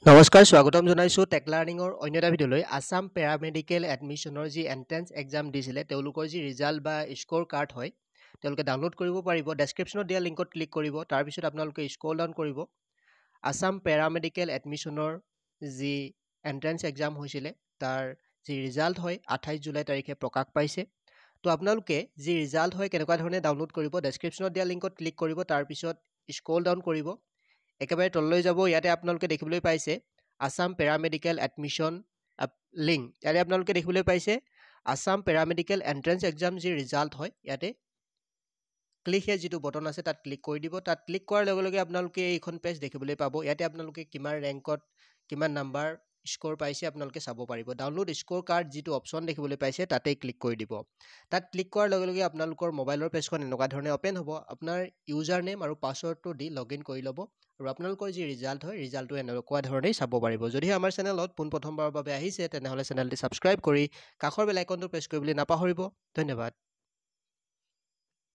নমস্কাৰ স্বাগতম জনাইছো টেক লাৰ্ণিঙৰ অন্য এটা ভিডিঅ'লৈ আসাম পেৰামেডিকেল এডমিশ্যনৰ যি এন্ট্ৰেন্স এক্সাম দিছিলে তেওঁলোকৰ যি ৰিজাল্ট বা স্ক'ৰ কাৰ্ড হয় তেওঁলোকে ডাউনলোড কৰিব পাৰিব ডেছক্ৰিপশ্যনত দিয়া লিংকত ক্লিক কৰিব তাৰপিছত আপোনালোকে স্ক্ৰল ডাউন কৰিব আসাম পেৰামেডিকেল এডমিশ্যনৰ যি এন্ট্ৰেন্স এক্সাম হৈছিলে তাৰ যি ৰিজাল্ট হয় 28 জুলাই তাৰিখে প্ৰকাশ পাইছে তো আপোনালোকে যি ৰিজাল্ট হয় কেনেকুৱা ধৰণে ডাউনলোড কৰিব ডেছক্ৰিপশ্যনত দিয়া লিংকত ক্লিক কৰিব তাৰপিছত স্ক্ৰল ডাউন কৰিব একেবাৰে তললৈ যাব ইয়াতে আপোনালোকে দেখিবলৈ পাইছে আসাম পেৰামেডিকেল এডমিশ্যন লিংক ইয়াতে আপোনালোকে দেখিবলৈ পাইছে আসাম পেৰামেডিকেল এন্ট্ৰেন্স এক্সাম যি ৰিজাল্ট হয় ইয়াতে ক্লিক হে যিটো বটন আছে তাত ক্লিক কৰি দিব তাত ক্লিক কৰাৰ লগে লগে আপোনালোকে এইখন পেজ দেখিবলৈ পাব ইয়াতে আপোনালোকে কিমান ৰেংকত কিমান নাম্বাৰ স্ক'ৰ পাইছে আপোনালোকে চাব পাৰিব ডাউনলোড স্ক'ৰ কাৰ্ড যিটো অপশ্যন দেখিবলৈ পাইছে তাতে ক্লিক কৰি দিব তাত ক্লিক কৰাৰ লগে লগে আপোনালোকৰ মোবাইলৰ পেজখন এনেকুৱা ধৰণে অপেন হ'ব আপোনাৰ ইউজাৰ নেম আৰু পাছৱৰ্ডটো দি লগইন কৰি ল'ব আৰু আপোনালোকৰ যি ৰিজাল্ট হয় ৰিজাল্টটো এনেকুৱা ধৰণেই চাব পাৰিব যদি আমাৰ চেনেলত পোনপ্ৰথমবাৰৰ বাবে আহিছে তেনেহ'লে চেনেলটি ছাবস্ক্ৰাইব কৰি কাষৰ বেল আইকনটো প্ৰেছ কৰিবলৈ নাপাহৰিব ধন্যবাদ